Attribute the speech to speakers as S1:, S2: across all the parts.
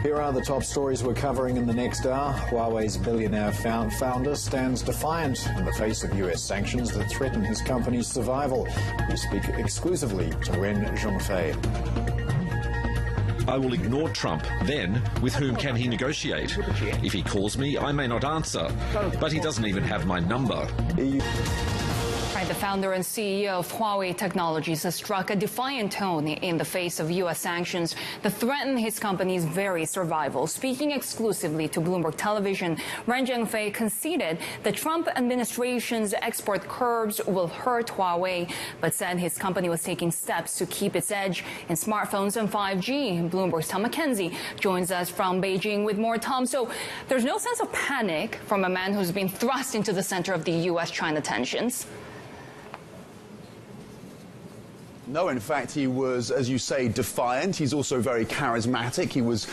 S1: Here are the top stories we're covering in the next hour. Huawei's billionaire founder stands defiant in the face of US sanctions that threaten his company's survival. We speak exclusively to Ren Zhengfei.
S2: I will ignore Trump. Then, with whom can he negotiate? If he calls me, I may not answer. But he doesn't even have my number.
S3: The founder and CEO of Huawei Technologies has struck a defiant tone in the face of U.S. sanctions that threaten his company's very survival. Speaking exclusively to Bloomberg Television, Ren Zhengfei conceded the Trump administration's export curbs will hurt Huawei, but said his company was taking steps to keep its edge in smartphones and 5G. Bloomberg's Tom McKenzie joins us from Beijing with more. Tom, so there's no sense of panic from a man who's been thrust into the center of the U.S.-China tensions?
S4: No, in fact, he was, as you say, defiant. He's also very charismatic. He was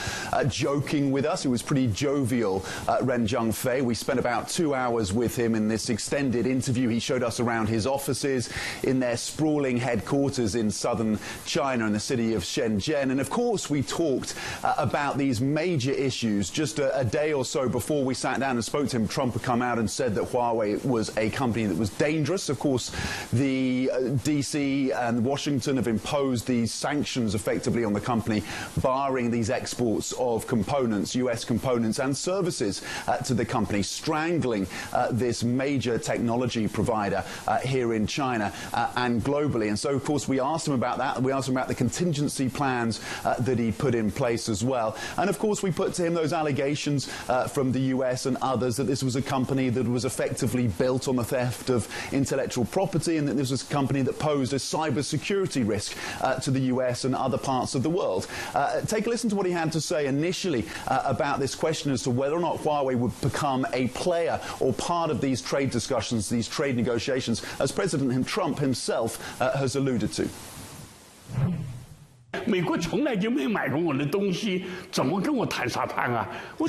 S4: joking with us. He was pretty jovial, Ren Zhengfei. We spent about 2 hours with him in this extended interview. He showed us around his offices in their sprawling headquarters in southern China in the city of Shenzhen. And, of course, we talked about these major issues. Just a day or so before we sat down and spoke to him, Trump had come out and said that Huawei was a company that was dangerous. Of course, the D.C. and Washington have imposed these sanctions effectively on the company, barring these exports of components, US components and services to the company, strangling this major technology provider here in China and globally. And so, of course, we asked him about that. We asked him about the contingency plans that he put in place as well. And, of course, we put to him those allegations from the US and others that this was a company that was effectively built on the theft of intellectual property and that this was a company that posed a cybersecurity risk to the US and other parts of the world. Take a listen to what he had to say initially about this question as to whether or not Huawei would become a player or part of these trade discussions, these trade negotiations, as President Trump himself has alluded to.
S2: The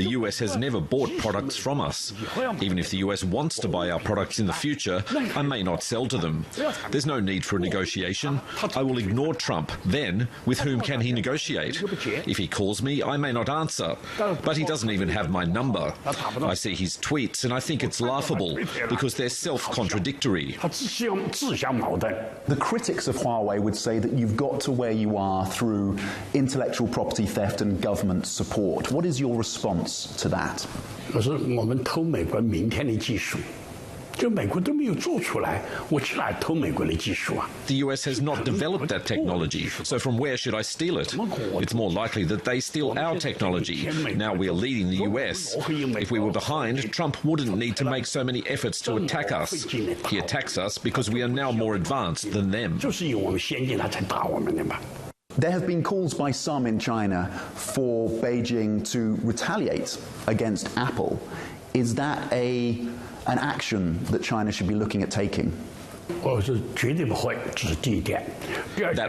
S2: US has never bought products from us. Even if the US wants to buy our products in the future, I may not sell to them. There's no need for a negotiation. I will ignore Trump. Then, with whom can he negotiate? If he calls me, I may not answer. But he doesn't even have my number. I see his tweets and I think it's laughable because they're self-contradictory.
S4: The critics of Huawei would say that you've got to where you are through intellectual property theft and government support. What is your response to that?
S2: The US has not developed that technology, so from where should I steal it? It's more likely that they steal our technology. Now we are leading the US. If we were behind, Trump wouldn't need to make so many efforts to attack us. He attacks us because we are now more advanced than them.
S4: There have been calls by some in China for Beijing to retaliate against Apple. Is that an action that China should be looking at taking?
S2: That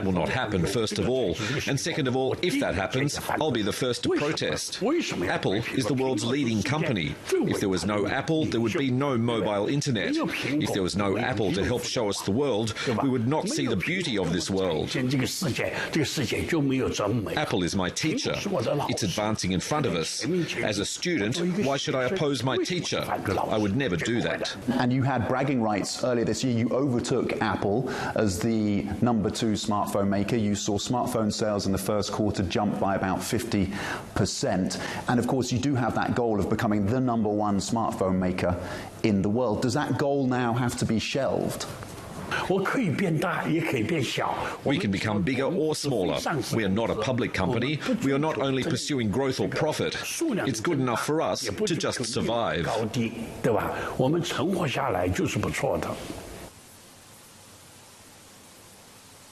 S2: will not happen, first of all. And second of all, if that happens, I'll be the first to protest. Apple is the world's leading company. If there was no Apple, there would be no mobile internet. If there was no Apple to help show us the world, we would not see the beauty of this world. Apple is my teacher. It's advancing in front of us. As a student, why should I oppose my teacher? I would never do that.
S4: And you had bragging rights earlier this year. You overtook Apple as the number 2 smartphone maker. You saw smartphone sales in the first quarter jump by about 50%. And of course, you do have that goal of becoming the number 1 smartphone maker in the world. Does that goal now have to be shelved?
S2: We can become bigger or smaller. We are not a public company. We are not only pursuing growth or profit. It's good enough for us to just survive.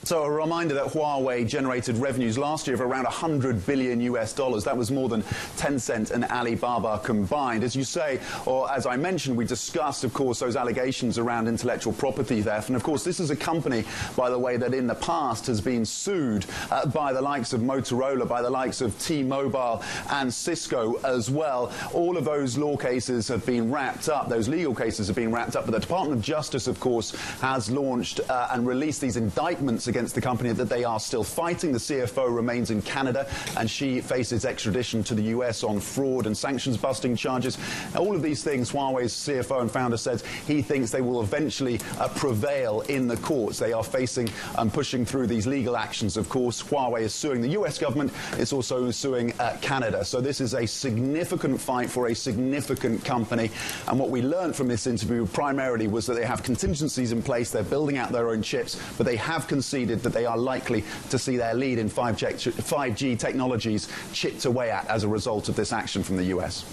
S4: So a reminder that Huawei generated revenues last year of around $100 billion. That was more than Tencent and Alibaba combined. As you say, or as I mentioned, we discussed, of course, those allegations around intellectual property theft. And, of course, this is a company, by the way, that in the past has been sued by the likes of Motorola, by the likes of T-Mobile and Cisco as well. All of those law cases have been wrapped up. Those legal cases have been wrapped up. But the Department of Justice, of course, has launched and released these indictments against the company that they are still fighting. The CFO remains in Canada, and she faces extradition to the US on fraud and sanctions-busting charges. Now, all of these things, Huawei's CFO and founder says he thinks they will eventually prevail in the courts. They are facing and pushing through these legal actions, of course. Huawei is suing the US government. It's also suing Canada. So this is a significant fight for a significant company. And what we learned from this interview primarily was that they have contingencies in place. They're building out their own chips, but they have conceded that they are likely to see their lead in 5G technologies chipped away at as a result of this action from the US.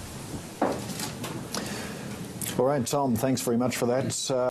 S1: All right, Tom, thanks very much for that.